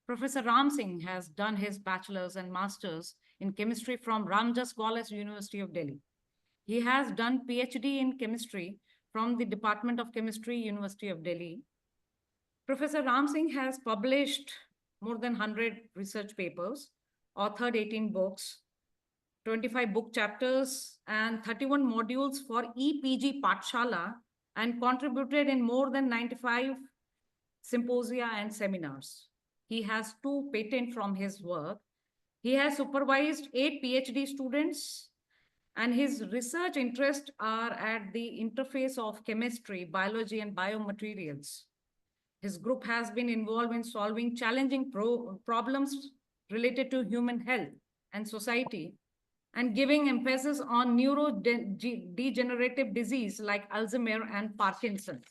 Professor Ram Singh has done his bachelor's and master's in chemistry from Ramjas College, University of Delhi. He has done PhD in chemistry from the Department of Chemistry, University of Delhi. Professor Ram Singh has published more than 100 research papers, authored 18 books, 25 book chapters, and 31 modules for EPG Pathshala, and contributed in more than 95 symposia and seminars. He has 2 patents from his work. He has supervised 8 PhD students, and his research interests are at the interface of chemistry, biology, and biomaterials. His group has been involved in solving challenging problems related to human health and society, and giving emphasis on neurodegenerative disease like Alzheimer and Parkinson's.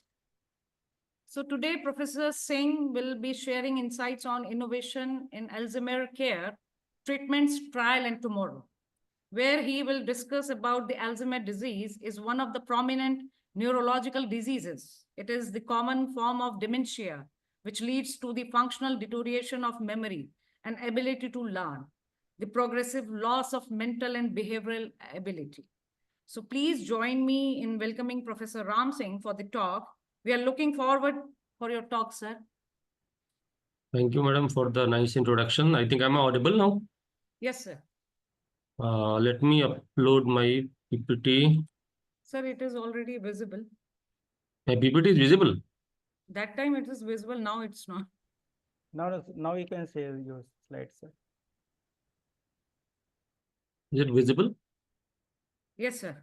So today, Professor Singh will be sharing insights on innovation in Alzheimer care, treatments, trial, and tomorrow, where he will discuss about the Alzheimer disease is one of the prominent neurological diseases. It is the common form of dementia, which leads to the functional deterioration of memory and ability to learn, the progressive loss of mental and behavioral ability. So please join me in welcoming Professor Ram Singh for the talk. We are looking forward for your talk, sir. Thank you, madam, for the nice introduction. I think I'm audible now. Yes, sir. Let me upload my PPT. Sir, it is already visible. My PPT is visible. That time it is visible, now it's not. Now you can share your slides, sir. Is it visible? Yes, sir.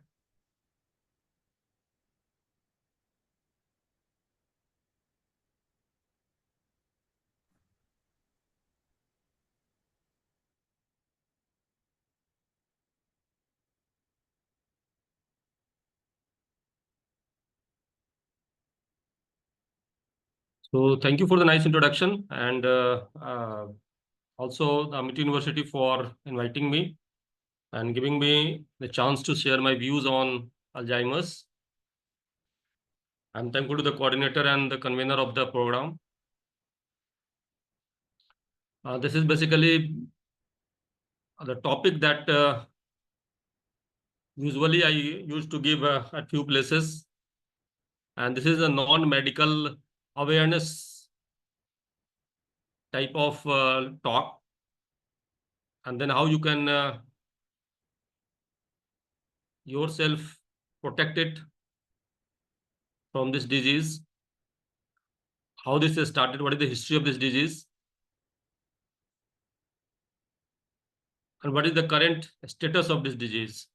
So thank you for the nice introduction, and also the Amit University for inviting me and giving me the chance to share my views on Alzheimer's. I'm thankful to the coordinator and the convener of the program. This is basically the topic that usually I used to give at few places, and this is a non-medical awareness type of talk, and then how you can yourself protect it from this disease, how this has started, what is the history of this disease, and what is the current status of this disease.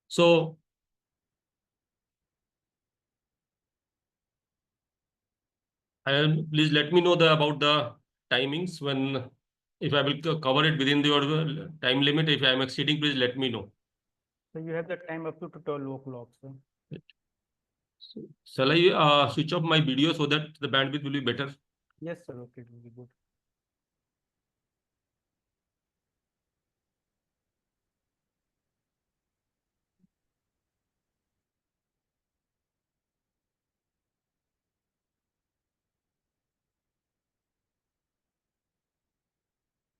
So please let me know about the timings when, if I will cover it within your time limit. If I am exceeding, please let me know. So you have the time up to 12 o'clock, sir. So, shall I switch off my video so that the bandwidth will be better? Yes, sir. Okay, it will be good.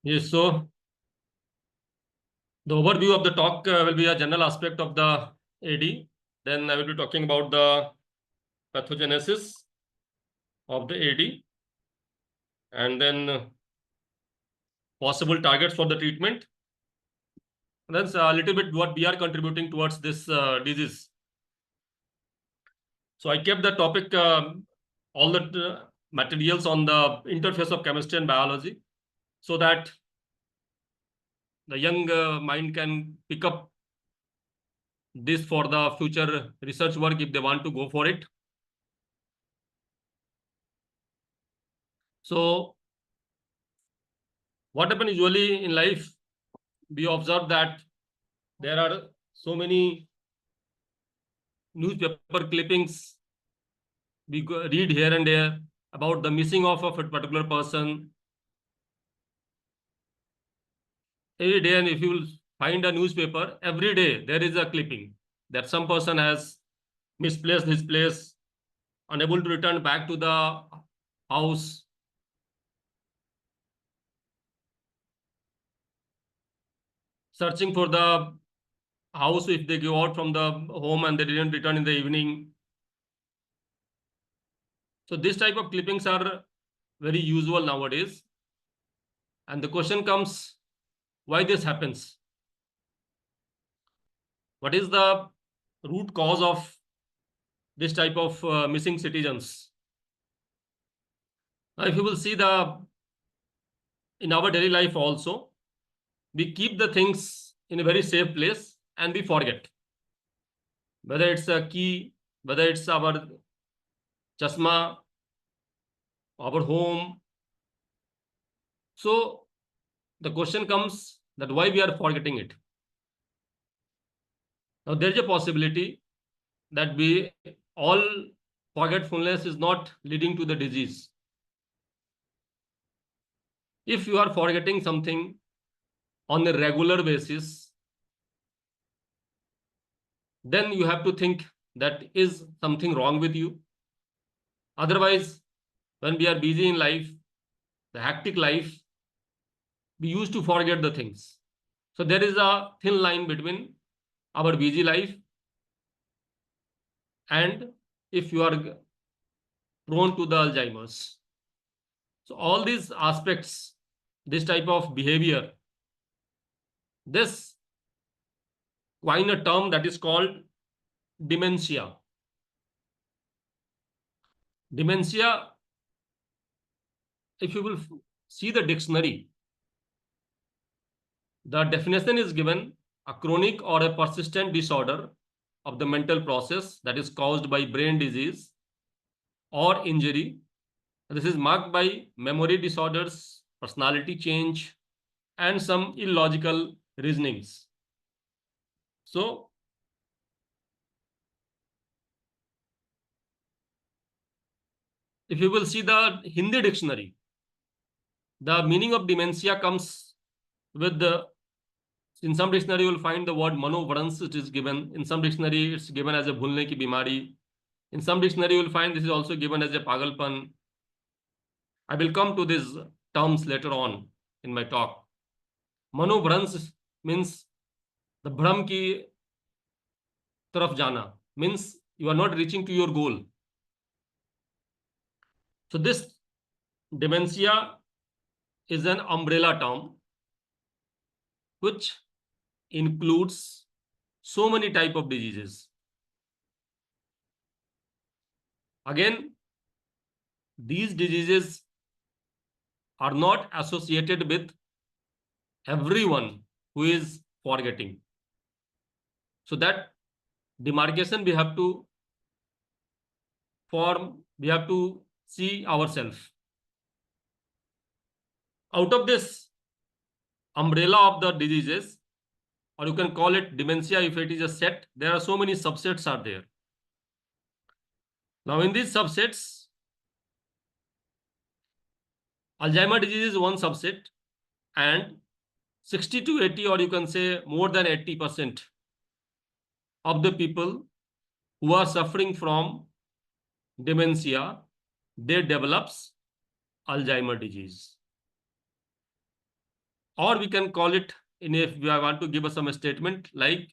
Yes, so the overview of the talk will be a general aspect of the AD. Then I will be talking about the pathogenesis of the AD, and then possible targets for the treatment. And that's a little bit what we are contributing towards this disease. So I kept the topic, all the materials on the interface of chemistry and biology, so that the young mind can pick up this for the future research work if they want to go for it. So what happens usually in life, we observe that there are so many newspaper clippings we read here and there about the missing of a particular person. Every day, and if you will find a newspaper, every day there is a clipping that some person has misplaced his place, unable to return back to the house, searching for the house if they go out from the home and they didn't return in the evening. So this type of clippings are very usual nowadays. And the question comes, why this happens? What is the root cause of this type of missing citizens? Now, if you will see in our daily life also, we keep the things in a very safe place and we forget. Whether it's a key, whether it's our chasma, our home. So the question comes that why we are forgetting it. Now there is a possibility that we all forgetfulness is not leading to the disease. If you are forgetting something on a regular basis, then you have to think that is something wrong with you. Otherwise, when we are busy in life, the hectic life, we used to forget the things. So there is a thin line between our busy life and if you are prone to the Alzheimer's. So all these aspects, this type of behavior, this coin a term that is called dementia. Dementia, if you will see the dictionary, the definition is given a chronic or a persistent disorder of the mental process that is caused by brain disease or injury. This is marked by memory disorders, personality change, and some illogical reasonings. So, if you will see the Hindi dictionary, the meaning of dementia comes with in some dictionary you will find the word manovrans, it is given. In some dictionary it's given as a bhulne ki bimari. In some dictionary you will find this is also given as a pagalpan. I will come to these terms later on in my talk. Manovrans means the bhram ki taraf jana, means you are not reaching to your goal. So this dementia is an umbrella term which includes so many type of diseases. Again, these diseases are not associated with everyone who is forgetting. So that demarcation we have to form, we have to see ourselves. Out of this umbrella of the diseases, or you can call it dementia if it is a set, there are so many subsets are there. Now in these subsets, Alzheimer disease is one subset, and 60 to 80, or you can say more than 80% of the people who are suffering from dementia, they develops Alzheimer disease. Or we can call it, if we want to give us some statement like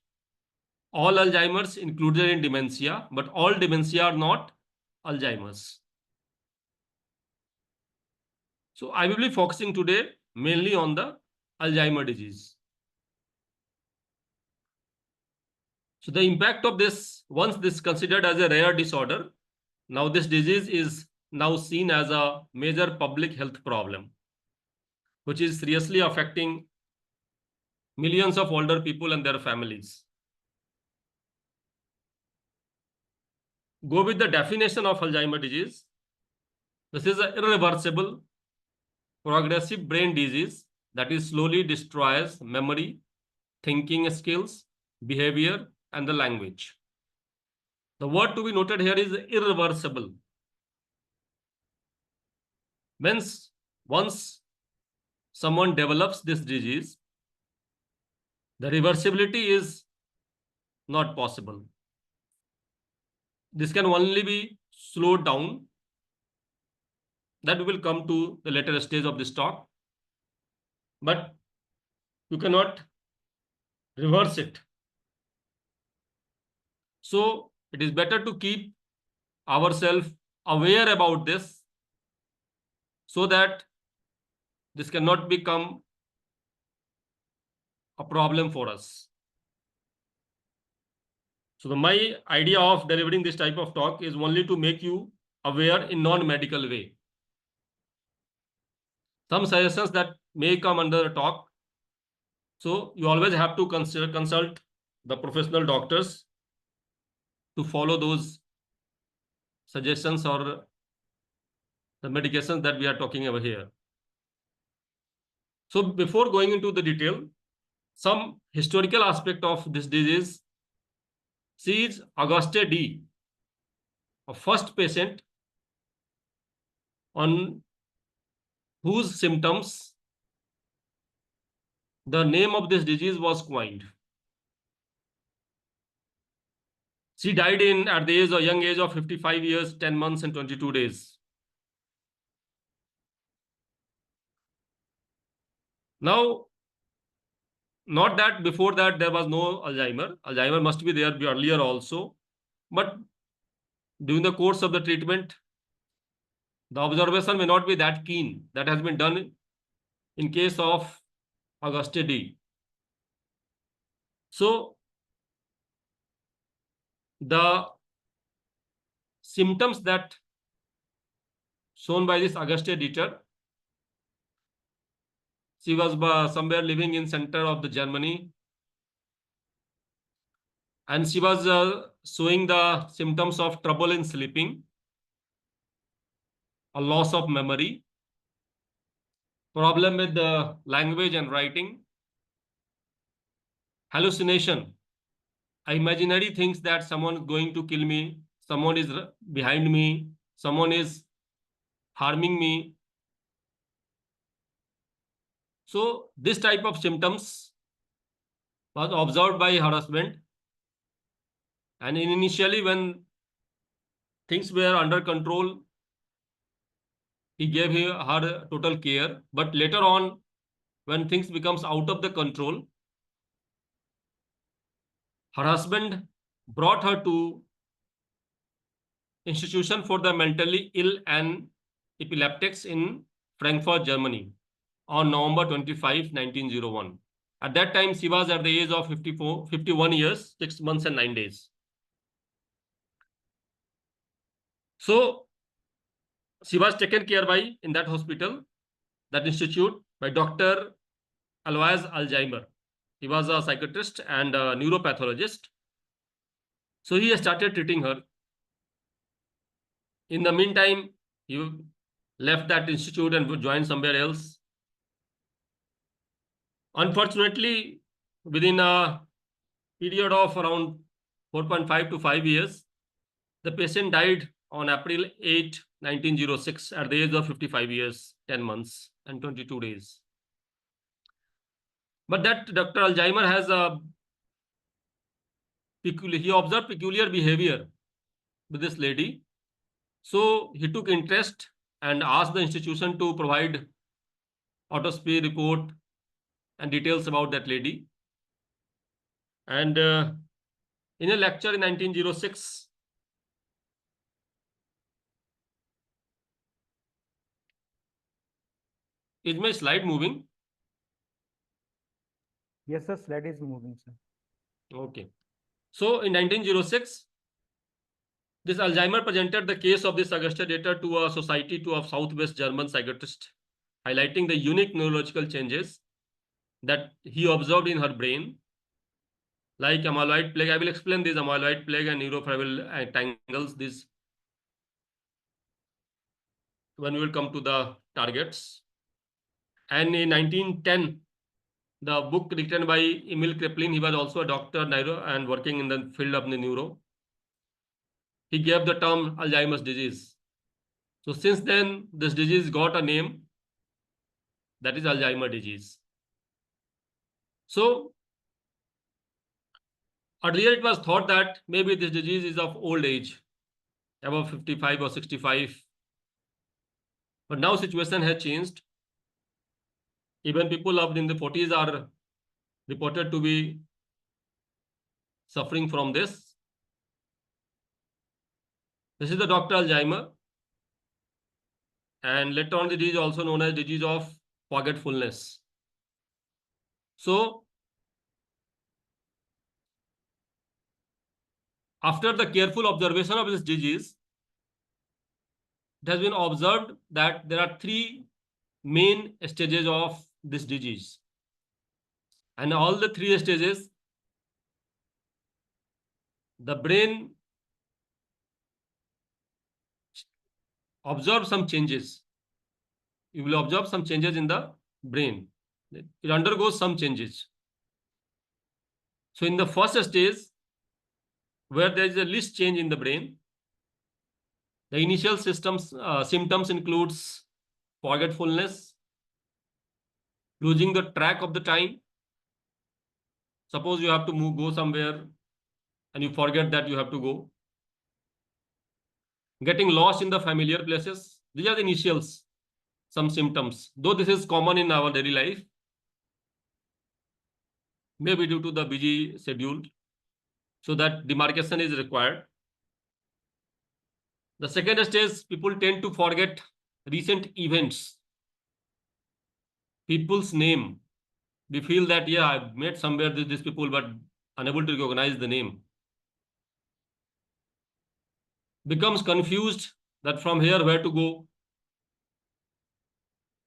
all Alzheimer's included in dementia, but all dementia are not Alzheimer's. So I will be focusing today mainly on the Alzheimer disease. So the impact of this, once this considered as a rare disorder, now this disease is now seen as a major public health problem, which is seriously affecting millions of older people and their families. Go with the definition of Alzheimer disease. This is an irreversible, progressive brain disease that is slowly destroys memory, thinking skills, behavior, and the language. The word to be noted here is irreversible. Means once someone develops this disease, the reversibility is not possible. This can only be slowed down. That we will come to the later stage of this talk. But you cannot reverse it. So it is better to keep ourselves aware about this so that this cannot become a problem for us. So my idea of delivering this type of talk is only to make you aware in non-medical way. Some suggestions that may come under the talk. So you always have to consult the professional doctors to follow those suggestions or the medications that we are talking about here. So before going into the detail, some historical aspect of this disease. She is Auguste D, a first patient on whose symptoms the name of this disease was coined. She died at the young age of 55 years, 10 months and 22 days. Now, not that before that there was no Alzheimer. Alzheimer must be there earlier also. But during the course of the treatment, the observation may not be that keen. That has been done in case of Auguste D. So, the symptoms that shown by this Auguste Dieter, she was somewhere living in center of the Germany, and she was showing the symptoms of trouble in sleeping, a loss of memory, problem with the language and writing, hallucination, imaginary things that someone is going to kill me, someone is behind me, someone is harming me. So this type of symptoms was observed by her husband, and initially when things were under control, he gave her total care. But later on, when things becomes out of the control, her husband brought her to Institution for the Mentally Ill and Epileptics in Frankfurt, Germany on November 25, 1901. At that time, she was at the age of 51 years, 6 months and 9 days. So she was taken care by in that hospital, that institute, by Dr. Alois Alzheimer. He was a psychiatrist and a neuropathologist. So he started treating her. In the meantime, he left that institute and joined somewhere else. Unfortunately, within a period of around 4.5 to 5 years, the patient died on April 8, 1906 at the age of 55 years, 10 months and 22 days. But that Dr. Alzheimer has he observed peculiar behavior with this lady. So he took interest and asked the institution to provide autopsy report and details about that lady. And in a lecture in 1906, is my slide moving? Yes, sir, slide is moving, sir. Okay. So in 1906, this Alzheimer presented the case of this Auguste Dieter to a society of Southwest German psychiatrist, highlighting the unique neurological changes that he observed in her brain, like amyloid plague. I will explain this amyloid plague and neurofibril tangles this when we will come to the targets. And in 1910, the book written by Emil Kraepelin, he was also a doctor and working in the field of the neuro. He gave the term Alzheimer's disease. So since then, this disease got a name, that is Alzheimer disease. So earlier it was thought that maybe this disease is of old age, above 55 or 65. But now situation has changed. Even people in the 40s are reported to be suffering from this. This is the Dr. Alzheimer. And later on, the disease also known as disease of forgetfulness. So, after the careful observation of this disease, it has been observed that there are three main stages of this disease. And all the three stages, the brain observes some changes. You will observe some changes in the brain. It undergoes some changes. So in the first stage, where there is a least change in the brain, the initial symptoms includes forgetfulness, losing the track of the time. Suppose you have to go somewhere and you forget that you have to go. Getting lost in the familiar places. These are the initials, some symptoms. Though this is common in our daily life, maybe due to the busy schedule, so that demarcation is required. The second stage, people tend to forget recent events, people's name. We feel that, yeah, I've met somewhere these people, but unable to recognize the name. Becomes confused that from here where to go.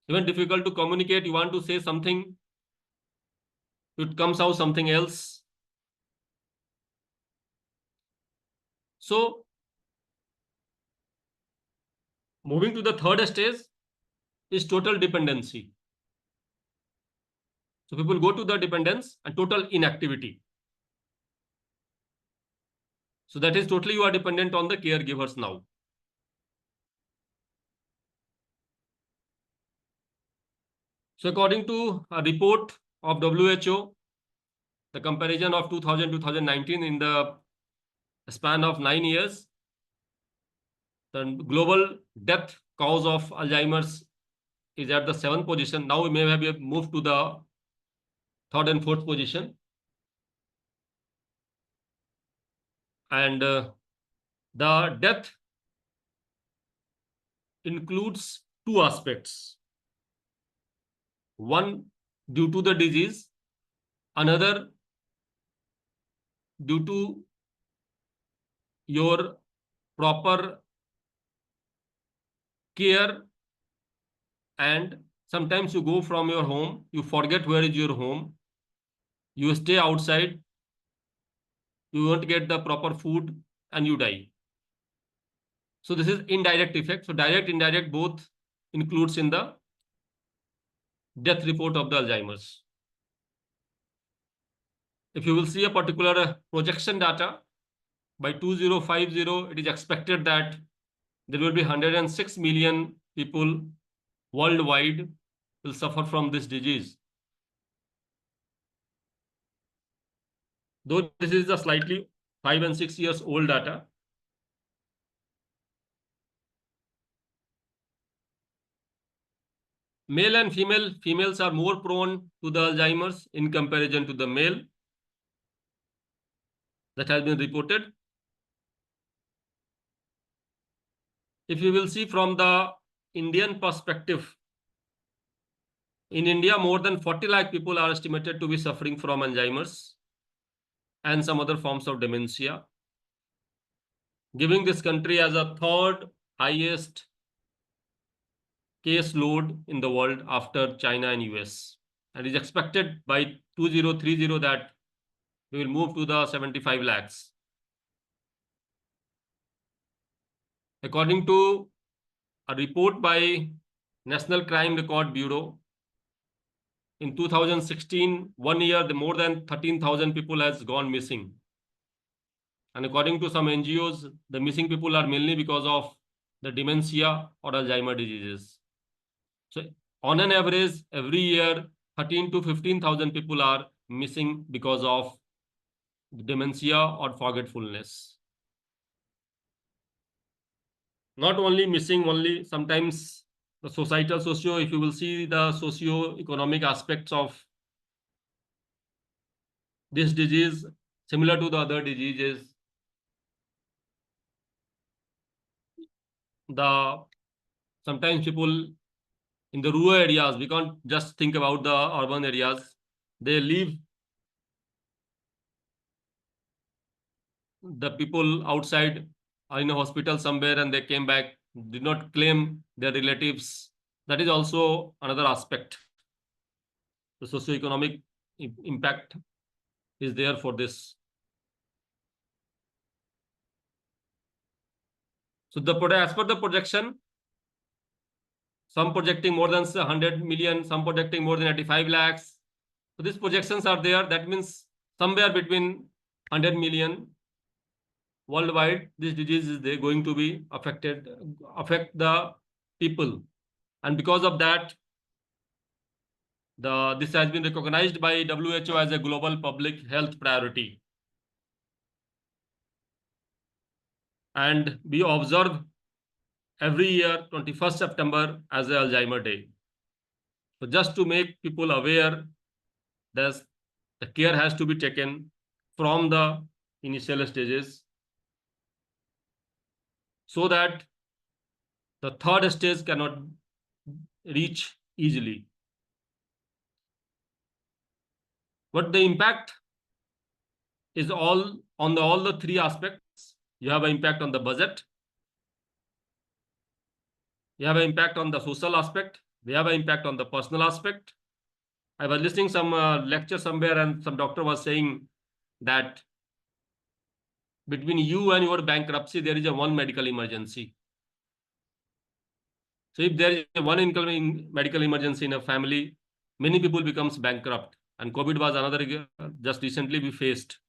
Even difficult to communicate. You want to say something, it comes out something else. So, moving to the third stage is total dependency. So people go to the dependence and total inactivity. So that is totally you are dependent on the caregivers now. So according to a report of WHO, the comparison of 2000-2019 in the span of 9 years, the global death cause of Alzheimer's is at the 7th position. Now we may have moved to the 3rd and 4th position. And the death includes two aspects. One due to the disease, another due to your proper care, and sometimes you go from your home, you forget where is your home, you stay outside, you won't get the proper food and you die. So this is indirect effect. So direct, indirect both includes in the death report of the Alzheimer's. If you will see a particular projection data, by 2050, it is expected that there will be 106 million people worldwide will suffer from this disease. Though this is a slightly 5 and 6 years old data. Male and females are more prone to the Alzheimer's in comparison to the male. That has been reported. If you will see from the Indian perspective, in India, more than 40 lakh people are estimated to be suffering from Alzheimer's and some other forms of dementia, giving this country as a third highest case load in the world after China and US. And is expected by 2030 that we will move to the 75 lakhs. According to a report by National Crime Record Bureau, in 2016, 1 year, more than 13,000 people has gone missing. And according to some NGOs, the missing people are mainly because of the dementia or Alzheimer diseases. So on an average, every year, 13 to 15,000 people are missing because of dementia or forgetfulness. Not only missing, only sometimes the societal if you will see the socio-economic aspects of this disease, similar to the other diseases. Sometimes people in the rural areas, we can't just think about the urban areas. They leave the people outside in a hospital somewhere and they came back, did not claim their relatives. That is also another aspect. The socioeconomic impact is there for this. So as per the projection, some projecting more than 100 million, some projecting more than 85 lakhs. So these projections are there. That means somewhere between 100 million worldwide, this disease is there going to be affect the people. And because of that, this has been recognized by WHO as a global public health priority. And we observe every year 21st September as a Alzheimer Day. So just to make people aware that the care has to be taken from the initial stages so that the third stage cannot reach easily. But the impact is all the three aspects. You have an impact on the budget. You have an impact on the social aspect. We have an impact on the personal aspect. I was listening some lecture somewhere and some doctor was saying that between you and your bankruptcy, there is a one medical emergency. So if there is one incoming medical emergency in a family, many people becomes bankrupt. And COVID was another just recently we faced.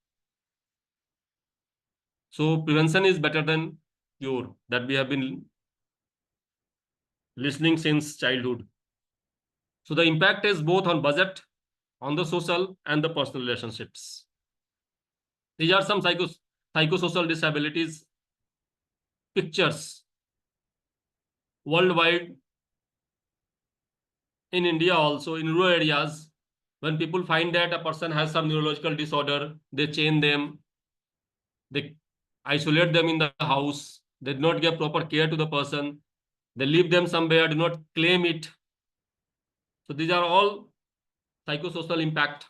So prevention is better than cure, that we have been listening since childhood. So the impact is both on budget, on the social and the personal relationships. These are some psychosocial disabilities pictures worldwide. In India also, in rural areas, when people find that a person has some neurological disorder, they chain them, they isolate them in the house, they do not give proper care to the person, they leave them somewhere, do not claim it. So these are all psychosocial impact.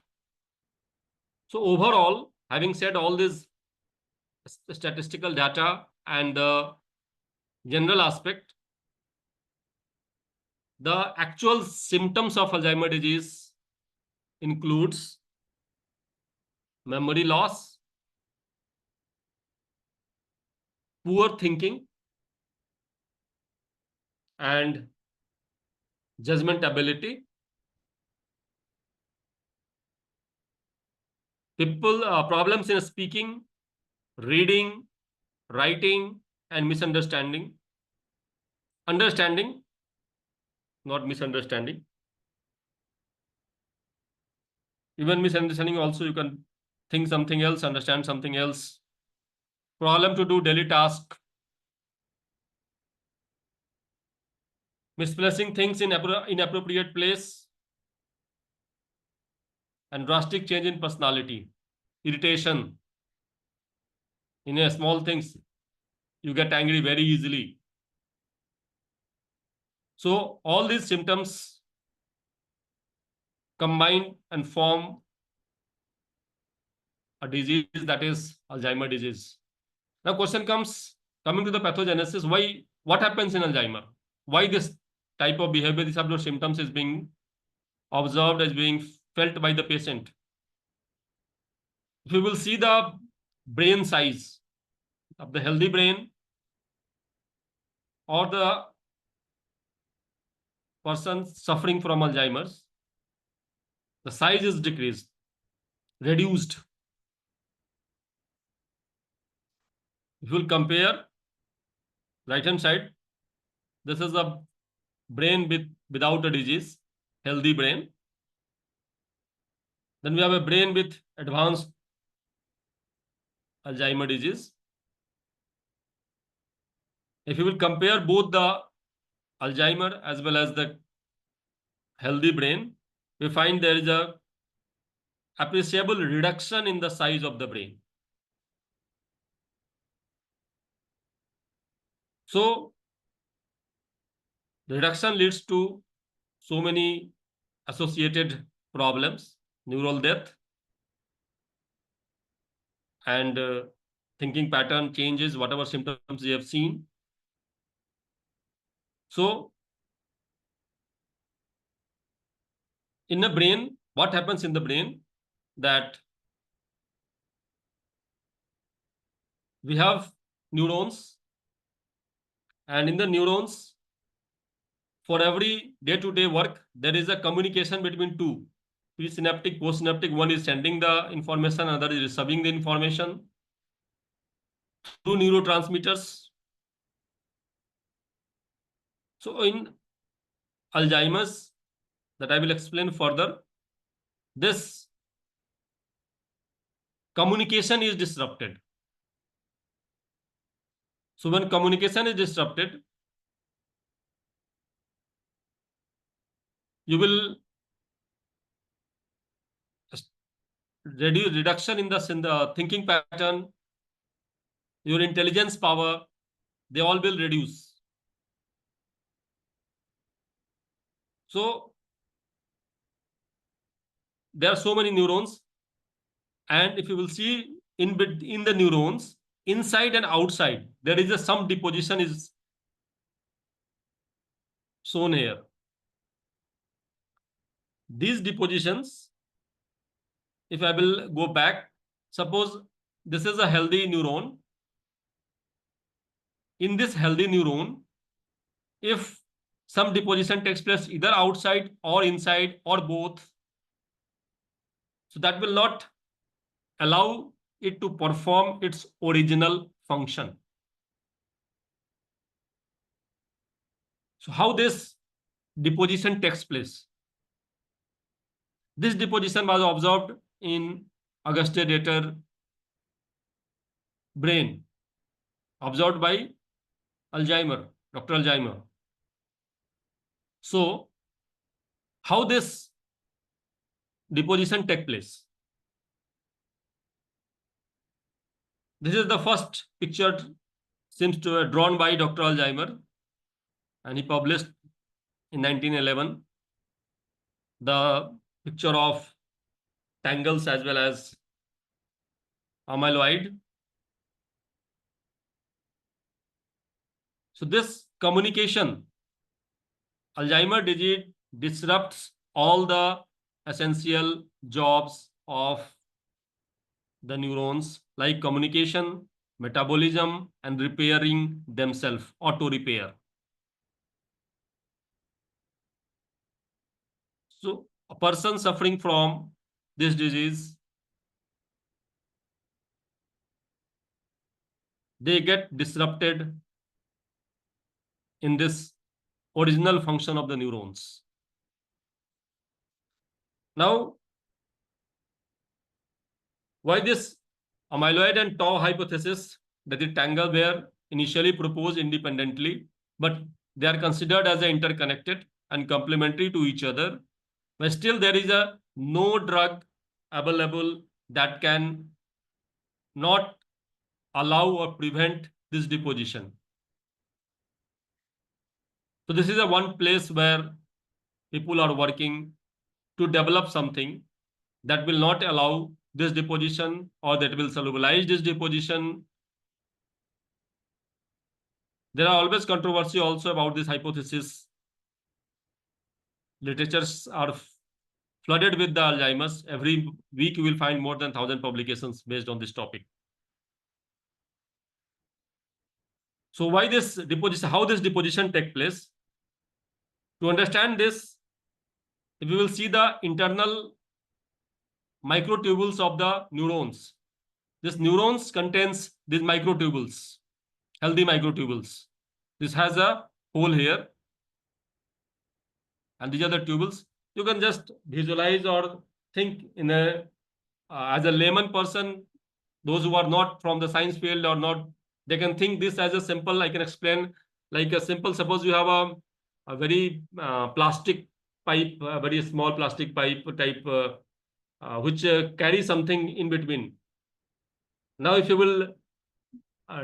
So overall, having said all this statistical data and the general aspect, the actual symptoms of Alzheimer disease includes memory loss, poor thinking, and judgment ability. People problems in speaking, reading, writing, and misunderstanding. Understanding, not misunderstanding. Even misunderstanding also, you can think something else, understand something else. Problem to do daily task. Misplacing things in inappropriate place. And drastic change in personality. Irritation. In a small things, you get angry very easily. So all these symptoms combine and form a disease that is Alzheimer disease. Now coming to the pathogenesis, what happens in Alzheimer? Why this type of behavior, these are the symptoms is being observed, as being felt by the patient. If you will see the brain size of the healthy brain or the person suffering from Alzheimer's, the size is decreased, reduced. If you will compare right hand side, this is a brain without a disease, healthy brain. Then we have a brain with advanced Alzheimer disease. If you will compare both the Alzheimer as well as the healthy brain, we find there is a appreciable reduction in the size of the brain. So the reduction leads to so many associated problems, neural death, and thinking pattern changes, whatever symptoms you have seen. So in the brain, what happens in the brain, that we have neurons, and in the neurons, for every day-to-day work, there is a communication between two. Presynaptic, postsynaptic, one is sending the information, another is receiving the information through neurotransmitters. So in Alzheimer's, that I will explain further, this communication is disrupted. So when communication is disrupted, you will reduction in the thinking pattern, your intelligence power, they all will reduce. So there are so many neurons, and if you will see in the neurons, inside and outside, there is some deposition is shown here. These depositions, if I will go back, suppose this is a healthy neuron. In this healthy neuron, if some deposition takes place either outside or inside or both, so that will not allow it to perform its original function. So how this deposition takes place? This deposition was observed in Auguste Deter brain, observed by Alzheimer, Dr. Alzheimer. So how this deposition take place? This is the first picture, seems to have drawn by Dr. Alzheimer, and he published in 1911 the picture of tangles as well as amyloid. So this communication, Alzheimer disease disrupts all the essential jobs of the neurons, like communication, metabolism, and repairing themselves, auto repair. So a person suffering from this disease, they get disrupted in this original function of the neurons. Now, why this amyloid and tau hypothesis, that the tangle were initially proposed independently, but they are considered as interconnected and complementary to each other, but still there is no drug available that can not allow or prevent this deposition. So this is one place where people are working to develop something that will not allow this deposition, or that will solubilize this deposition. There are always controversy also about this hypothesis. Literatures are flooded with the Alzheimer's. Every week you will find more than 1,000 publications based on this topic. So why this deposition, how this deposition take place? To understand this, if we will see the internal microtubules of the neurons. This neurons contains these microtubules, healthy microtubules. This has a hole here, and these are the tubules. You can just visualize or think in a as a layman person. Those who are not from the science field or not, they can think this as a simple. I can explain like a simple. Suppose you have a very plastic pipe, a very small plastic pipe type which carry something in between. Now, if you will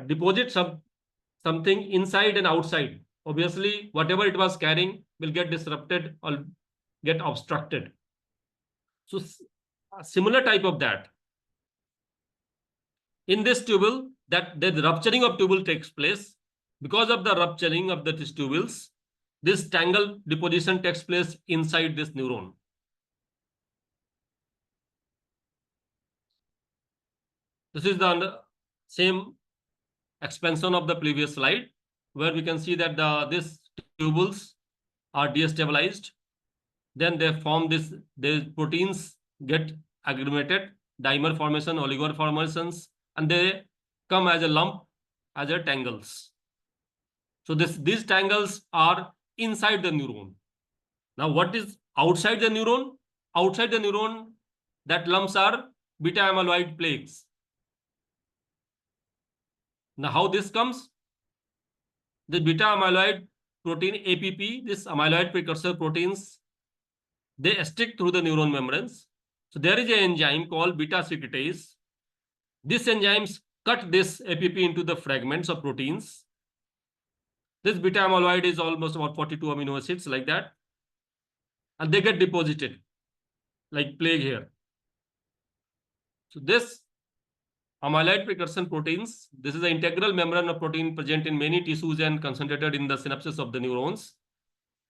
deposit something inside and outside, obviously whatever it was carrying will get disrupted or get obstructed. So a similar type of that. In this tubule, that the rupturing of tubule takes place. Because of the rupturing of these tubules, this tangle deposition takes place inside this neuron. This is the same expansion of the previous slide, where we can see that these tubules are destabilized. Then they form these proteins get aggregated, dimer formation, oligomer formations, and they come as a lump, as a tangles. So these tangles are inside the neuron. Now, what is outside the neuron? Outside the neuron, that lumps are beta amyloid plaques. Now, how this comes? The beta amyloid protein APP, this amyloid precursor proteins, they stick through the neuron membranes. So there is an enzyme called beta secretase. These enzymes cut this APP into the fragments of proteins. This beta amyloid is almost about 42 amino acids like that. And they get deposited like plague here. So this amyloid precursor proteins, this is the integral membrane of protein present in many tissues and concentrated in the synapses of the neurons.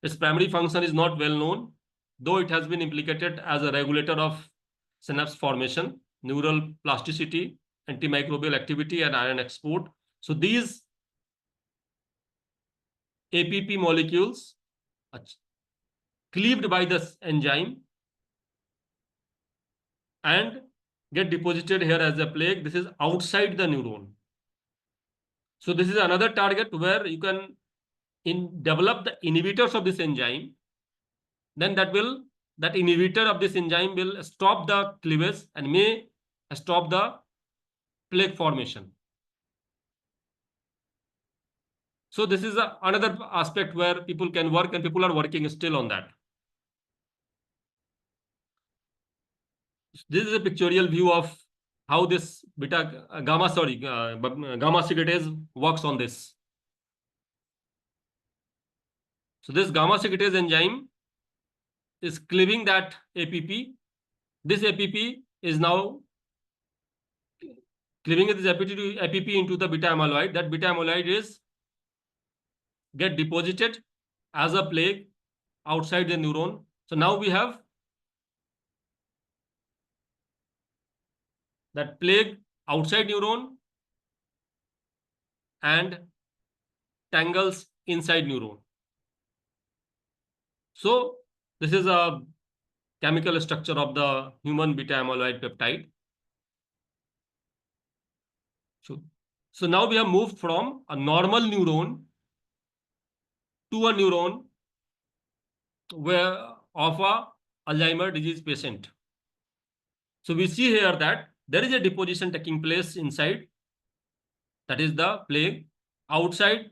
Its primary function is not well known, though it has been implicated as a regulator of synapse formation, neural plasticity, antimicrobial activity, and ion export. So these APP molecules are cleaved by this enzyme and get deposited here as a plaque. This is outside the neuron. So this is another target where you can develop the inhibitors of this enzyme. Then that inhibitor of this enzyme will stop the cleavage and may stop the plaque formation. So this is another aspect where people can work, and people are working still on that. This is a pictorial view of how this gamma secretase works on this. So this gamma secretase enzyme is cleaving that APP. This APP is now cleaving this APP into the beta amyloid. That beta amyloid is get deposited as a plaque outside the neuron. So now we have that plaque outside neuron and tangles inside neuron. So this is a chemical structure of the human beta amyloid peptide. So now we have moved from a normal neuron to a neuron where of a Alzheimer disease patient. So we see here that there is a deposition taking place inside. That is the plaque. Outside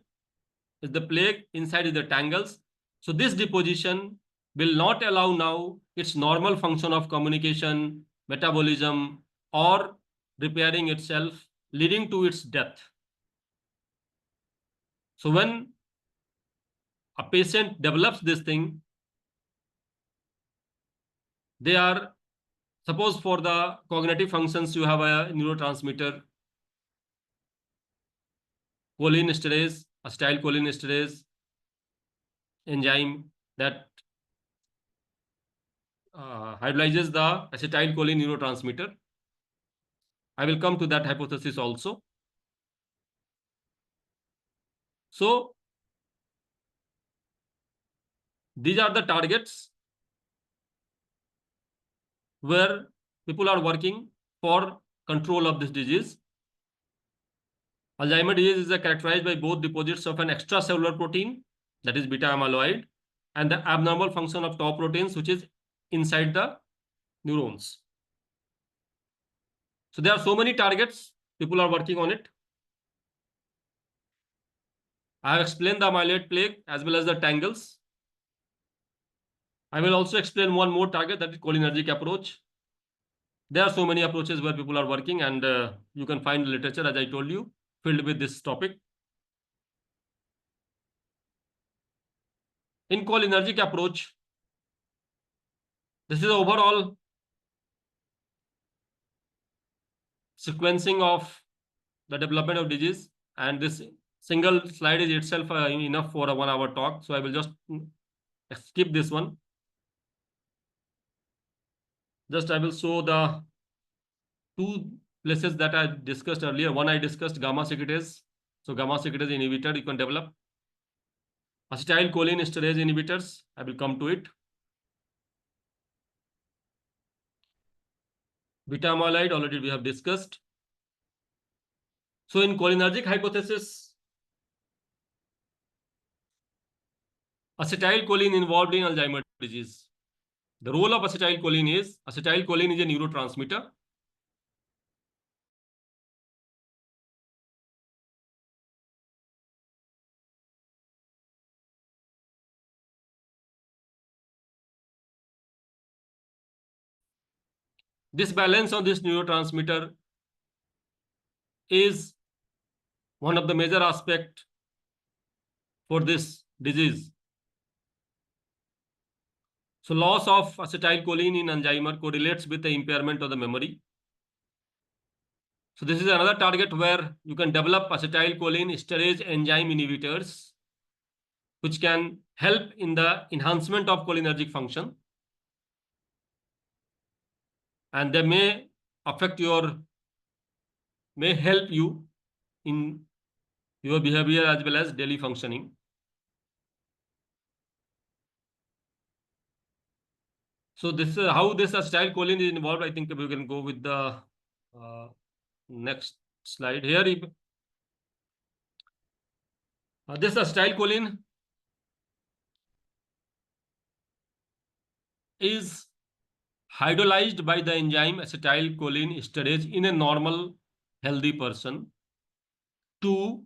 is the plaque, inside is the tangles. So this deposition will not allow now its normal function of communication, metabolism, or repairing itself, leading to its death. So when a patient develops this thing, they are, suppose for the cognitive functions, you have a neurotransmitter, cholinesterase, acetylcholinesterase enzyme that hydrolyzes the acetylcholine neurotransmitter. I will come to that hypothesis also. So these are the targets where people are working for control of this disease. Alzheimer disease is characterized by both deposits of an extracellular protein, that is beta amyloid, and the abnormal function of tau proteins, which is inside the neurons. So there are so many targets, people are working on it. I have explained the amyloid plaque as well as the tangles. I will also explain one more target, that is cholinergic approach. There are so many approaches where people are working, and you can find literature, as I told you, filled with this topic. In cholinergic approach, this is the overall sequencing of the development of disease, and this single slide is itself enough for a 1 hour talk, so I will just skip this one. Just I will show the two places that I discussed earlier. One I discussed gamma secretase. So gamma secretase inhibitor you can develop. Acetylcholine esterase inhibitors, I will come to it. Beta amyloid already we have discussed. So in cholinergic hypothesis, acetylcholine involved in Alzheimer's disease. The role of acetylcholine is a neurotransmitter. This balance on this neurotransmitter is one of the major aspects for this disease. So loss of acetylcholine in Alzheimer correlates with the impairment of the memory. So this is another target where you can develop acetylcholine esterase enzyme inhibitors, which can help in the enhancement of cholinergic function. And they may help you in your behavior as well as daily functioning. So this is how this acetylcholine is involved. I think we can go with the next slide here. This acetylcholine is hydrolyzed by the enzyme acetylcholine esterase in a normal healthy person to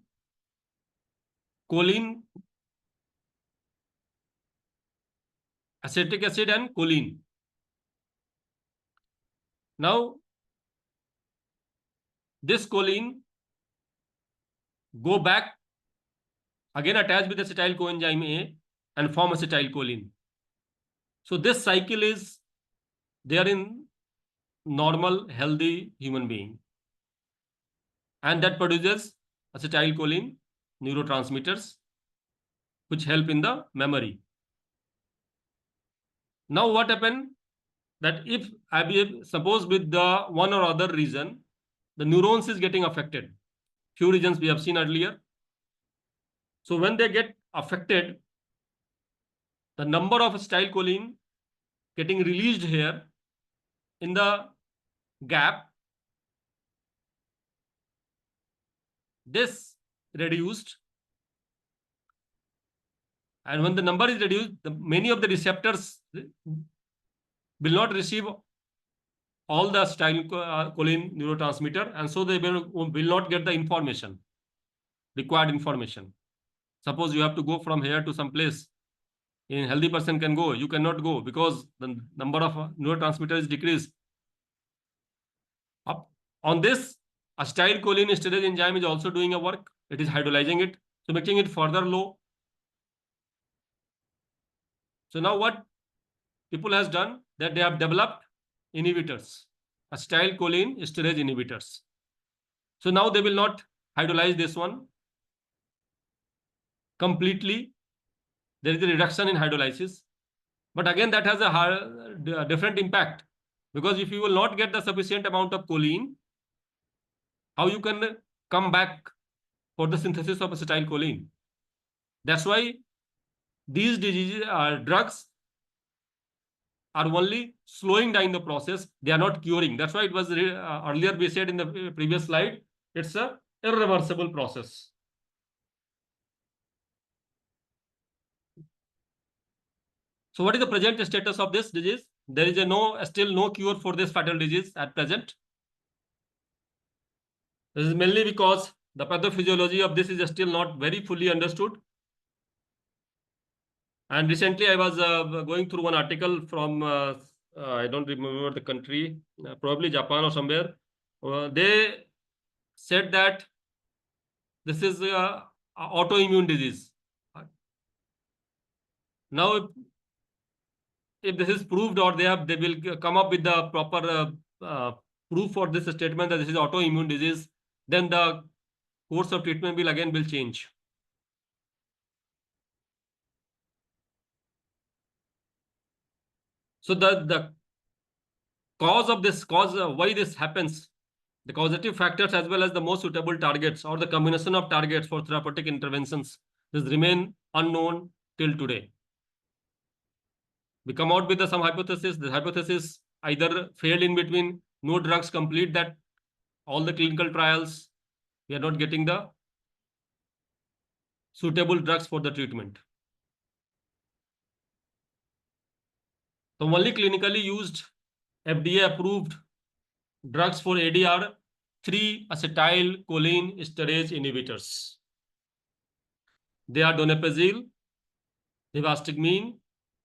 choline, acetic acid and choline. Now this choline go back again attach with acetyl coenzyme A and form acetylcholine. So this cycle is there in normal healthy human being, and that produces acetylcholine neurotransmitters which help in the memory. Now what happened that if suppose with the one or other reason the neurons is getting affected, few reasons we have seen earlier. So when they get affected, the number of acetylcholine getting released here in the gap, this reduced, and when the number is reduced, many of the receptors will not receive all the acetylcholine neurotransmitter, and so they will not get the information, required information. Suppose you have to go from here to some place, a healthy person can go, you cannot go because the number of neurotransmitter is decreased. Up on this, acetylcholine esterase enzyme is also doing a work. It is hydrolyzing it, so making it further low. So now what people has done that they have developed inhibitors, acetylcholine esterase inhibitors. So now they will not hydrolyze this one completely. There is a reduction in hydrolysis, but again that has a different impact, because if you will not get the sufficient amount of choline, how you can come back for the synthesis of acetylcholine? That's why these diseases drugs are only slowing down the process. They are not curing. That's why it was earlier we said in the previous slide, it's a irreversible process. So what is the present status of this disease? There is still no cure for this fatal disease at present. This is mainly because the pathophysiology of this is still not very fully understood. And recently I was going through one article from I don't remember the country, probably Japan or somewhere. They said that this is a autoimmune disease. Now, if this is proved, or they will come up with the proper proof for this statement that this is autoimmune disease, then the course of treatment will change. So the cause of this why this happens, the causative factors as well as the most suitable targets or the combination of targets for therapeutic interventions, this remain unknown till today. We come out with some hypothesis. The hypothesis either failed in between, no drugs complete that all the clinical trials, we are not getting the suitable drugs for the treatment. The only clinically used FDA approved drugs for AD are 3 acetylcholine esterase inhibitors. They are donepezil, rivastigmine,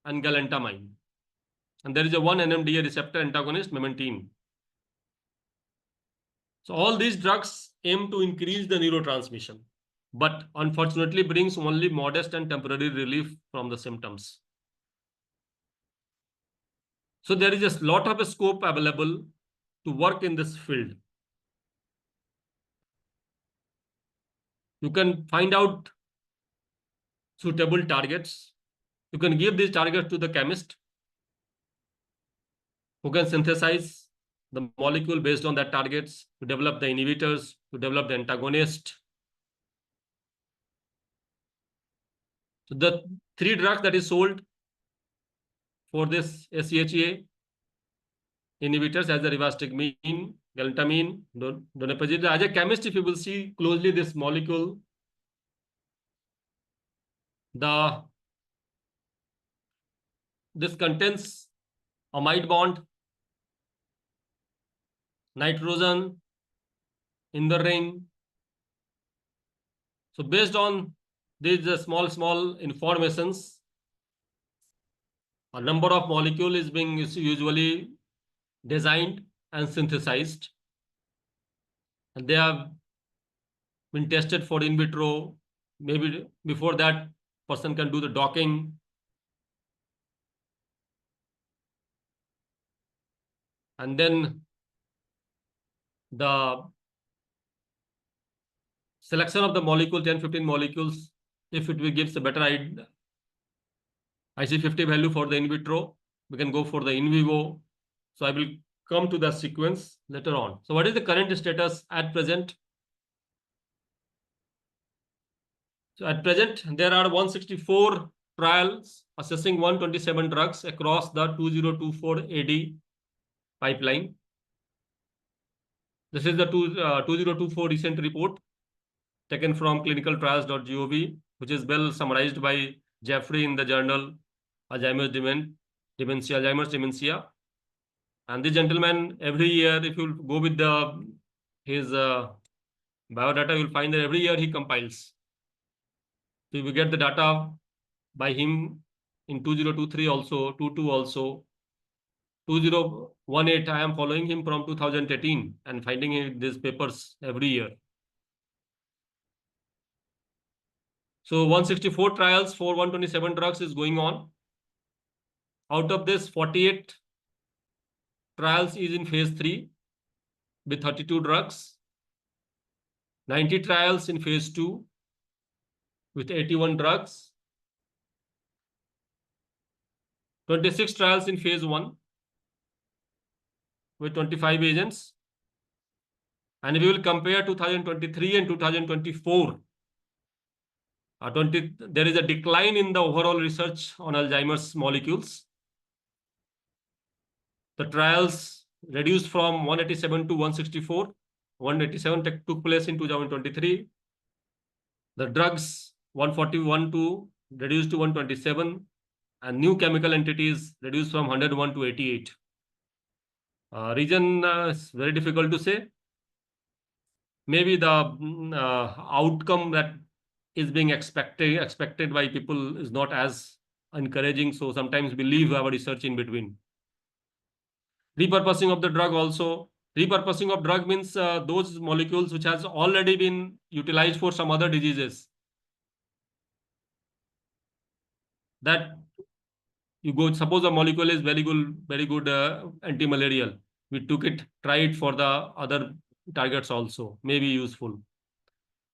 and galantamine. And there is a one NMDA receptor antagonist, memantine. So all these drugs aim to increase the neurotransmission, but unfortunately brings only modest and temporary relief from the symptoms. So there is a lot of scope available to work in this field. You can find out suitable targets. You can give these targets to the chemist who can synthesize the molecule based on that targets, to develop the inhibitors, to develop the antagonist. So the 3 drugs that is sold for this SCHA inhibitors as the rivastigmine, galantamine, donepezil. As a chemist, if you will see closely this molecule, this contains amide bond, nitrogen in the ring. So based on these small informations, a number of molecule is being usually designed and synthesized, and they have been tested for in vitro. Maybe before that, person can do the docking. And then the selection of the molecule, 10-15 molecules, if it gives a better IC50 value for the in vitro, we can go for the in vivo. So I will come to the sequence later on. So what is the current status at present? So at present, there are 164 trials assessing 127 drugs across the 2024 AD pipeline. This is the 2024 recent report taken from clinicaltrials.gov, which is well summarized by Jeffrey in the journal Alzheimer's Dementia. And this gentleman, every year, if you go with his biodata, you'll find that every year he compiles. So you will get the data by him in 2023 also, 22 also, 2018. I am following him from 2018 and finding these papers every year. So 164 trials for 127 drugs is going on. Out of this, 48 trials is in phase 3 with 32 drugs, 90 trials in phase 2 with 81 drugs, 26 trials in phase 1 with 25 agents. And if we will compare 2023 and 2024, there is a decline in the overall research on Alzheimer's molecules. The trials reduced from 187 to 164. 187 took place in 2023. The drugs 141 to reduced to 127, and new chemical entities reduced from 101 to 88. Reason is very difficult to say. Maybe the outcome that is being expected by people is not as encouraging. So sometimes we leave our research in between. Repurposing of the drug also. Repurposing of drug means those molecules which has already been utilized for some other diseases. That you go, suppose a molecule is very good anti-malarial. We took it, try it for the other targets also, may be useful.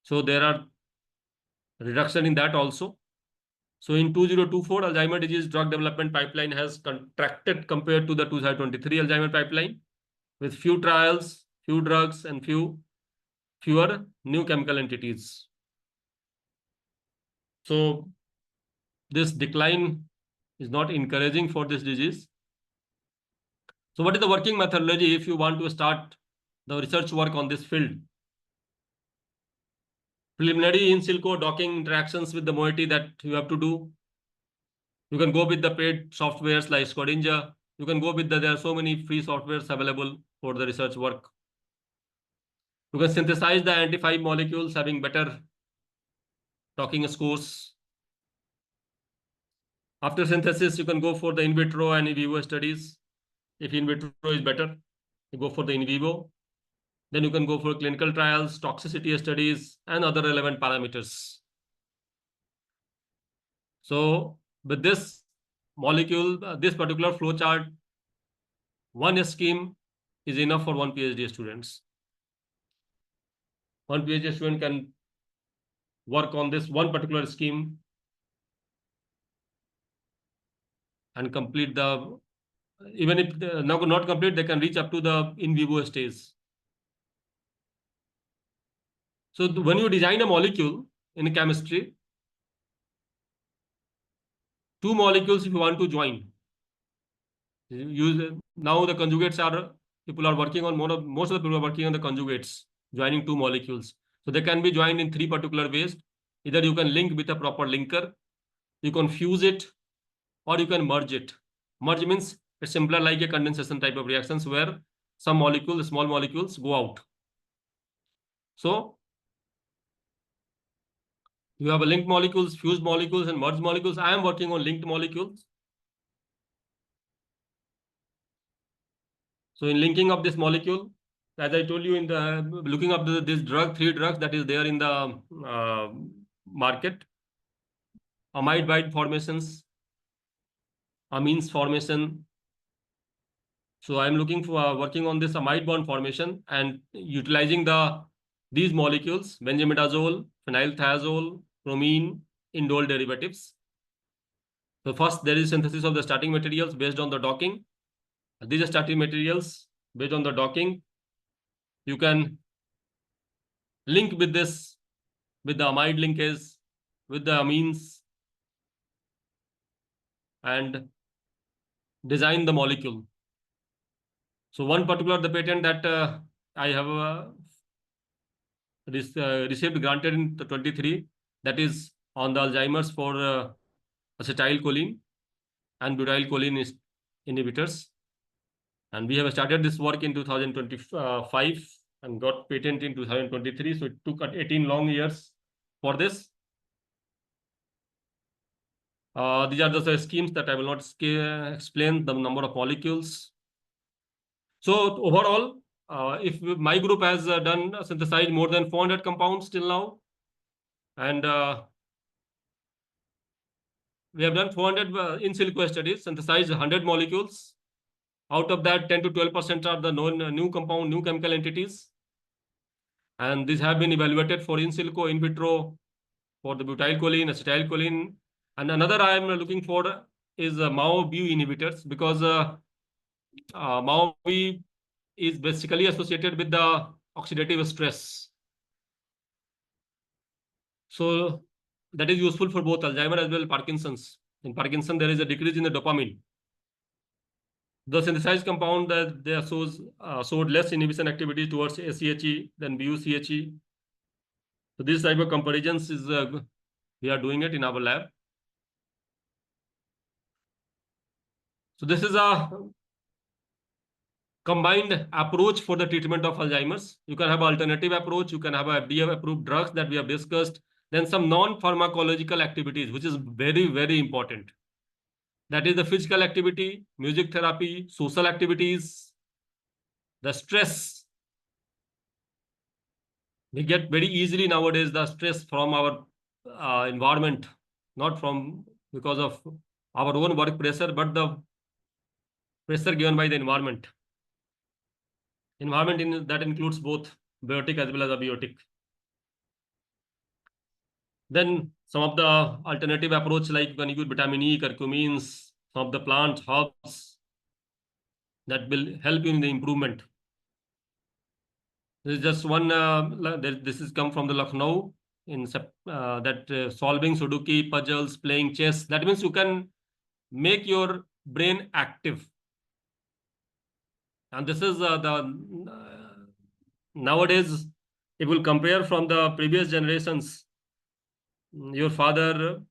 So there are reduction in that also. So in 2024, Alzheimer disease drug development pipeline has contracted compared to the 2023 Alzheimer pipeline, with few trials, few drugs, and fewer new chemical entities. So this decline is not encouraging for this disease. So what is the working methodology if you want to start the research work on this field? Preliminary in silico docking interactions with the moiety that you have to do. You can go with the paid softwares like Schrödinger. You can go with there are so many free softwares available for the research work. You can synthesize the anti-5 molecules having better docking scores. After synthesis, you can go for the in vitro and in vivo studies. If in vitro is better, you go for the in vivo. Then you can go for clinical trials, toxicity studies, and other relevant parameters. So with this molecule, this particular flowchart, one scheme is enough for one PhD students. One PhD student can work on this one particular scheme and complete the, even if not complete, they can reach up to the in vivo stage. So when you design a molecule in chemistry, two molecules if you want to join, now the conjugates are, people are working on most of the people are working on the conjugates, joining two molecules. So they can be joined in three particular ways. Either you can link with a proper linker, you can fuse it, or you can merge it. Merge means it's simpler, like a condensation type of reactions where some molecules, small molecules, go out. So you have a linked molecules, fused molecules, and merged molecules. I am working on linked molecules. So in linking up this molecule, as I told you, in the looking up this drug, three drugs that is there in the market, amide bite formations, amines formation. So I'm looking for working on this amide bond formation and utilizing these molecules, benzimidazole, phenylthiazole, bromine, indole derivatives. So first there is synthesis of the starting materials based on the docking. These are starting materials based on the docking. You can link with this, with the amide linkage, with the amines, and design the molecule. So one particular, the patent that I have received granted in 23, that is on the Alzheimer's for acetylcholine and butyrylcholine inhibitors. And we have started this work in 2025 and got patent in 2023. So it took 18 long years for this. These are the schemes that I will not explain the number of molecules. So overall, if my group has done synthesized more than 400 compounds till now, and we have done 400 in silico studies, synthesized 100 molecules. Out of that, 10 to 12% are the new compound, new chemical entities. And these have been evaluated for in silico, in vitro, for the butyrylcholine, acetylcholine. And another I am looking for is MAO-B inhibitors, because MAO-B is basically associated with the oxidative stress. So that is useful for both Alzheimer as well as Parkinson's. In Parkinson, there is a decrease in the dopamine. The synthesized compound that they showed less inhibition activity towards ACHE than BUCHE. So this type of comparisons is we are doing it in our lab. So this is a combined approach for the treatment of Alzheimer's. You can have an alternative approach. You can have a FDA approved drugs that we have discussed. Then some non-pharmacological activities, which is very, very important. That is the physical activity, music therapy, social activities, the stress. We get very easily nowadays the stress from our environment, not from because of our own work pressure, but the pressure given by the environment. That includes both biotic as well as abiotic. Then some of the alternative approach, like when you use vitamin E, curcumins, some of the plant herbs that will help you in the improvement. This is just one. This is come from the Lucknow in solving Sudoku puzzles, playing chess. That means you can make your brain active, and this is nowadays. If you compare from the previous generations, your father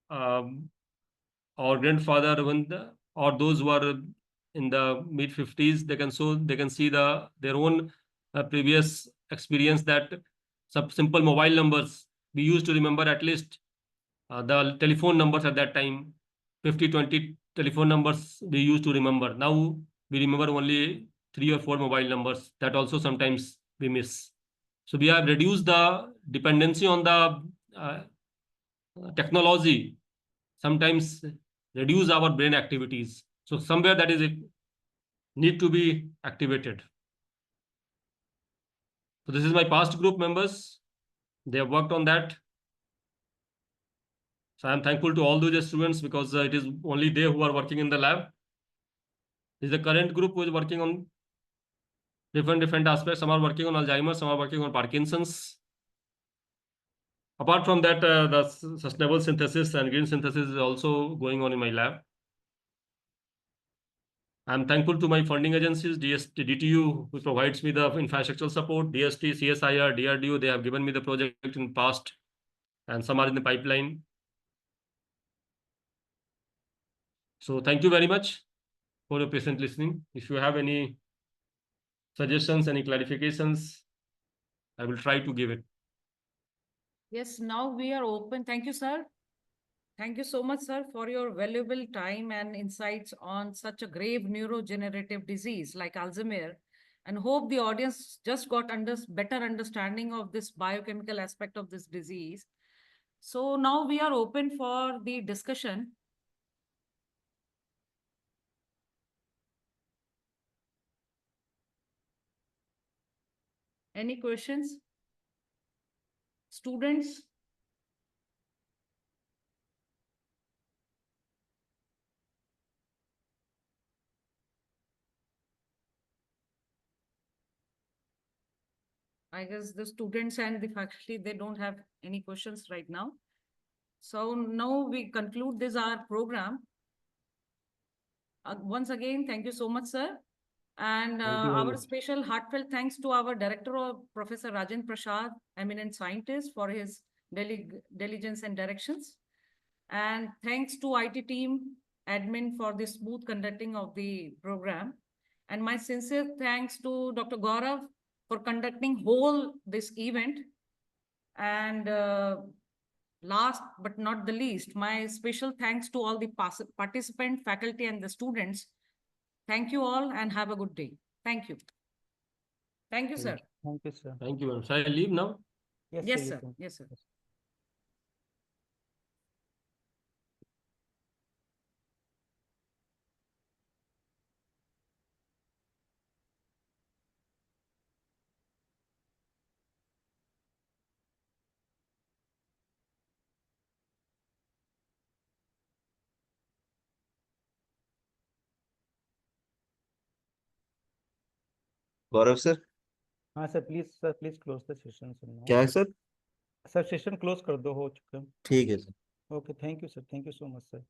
or grandfather, or those who are in the mid 50s, they can see their own previous experience, that some simple mobile numbers we used to remember, at least the telephone numbers at that time, 50-20 telephone numbers we used to remember. Now we remember only 3 or 4 mobile numbers, that also sometimes we miss. So we have reduced the dependency on the technology, sometimes reduce our brain activities. So somewhere that is it need to be activated. So this is my past group members. They have worked on that. So I am thankful to all those students, because it is only they who are working in the lab. This is the current group who is working on different aspects. Some are working on Alzheimer, some are working on Parkinson's. Apart from that, the sustainable synthesis and green synthesis is also going on in my lab. I'm thankful to my funding agencies, DTU, who provides me the infrastructural support, DST, CSIR, DRDO. They have given me the project in past, and some are in the pipeline. So thank you very much for your patient listening. If you have any suggestions, any clarifications, I will try to give it. Yes, now we are open. Thank you, sir. Thank you so much, sir, for your valuable time and insights on such a grave neurodegenerative disease like Alzheimer, and hope the audience just got better understanding of this biochemical aspect of this disease. So now we are open for the discussion. Any questions? Students? I guess the students and the faculty, they don't have any questions right now. So now we conclude this our program. Once again, thank you so much, sir. And Thank you. our special heartfelt thanks to our director, Professor Rajan Prasad, eminent scientist, for his diligence and directions. And thanks to IT team, admin, for the smooth conducting of the program. And my sincere thanks to Dr. Gaurav for conducting whole this event. And last but not the least, my special thanks to all the participant, faculty, and the students. Thank you all and have a good day. Thank you. Thank you, sir. Thank you, sir. Thank you, ma'am. Shall I leave now? Yes, you sir. can. Yes, sir. Gaurav sir हाँ sir please close the session sir now क्या है sir sir session close कर दो हो चुका है ठीक है sir okay thank you sir thank you so much sir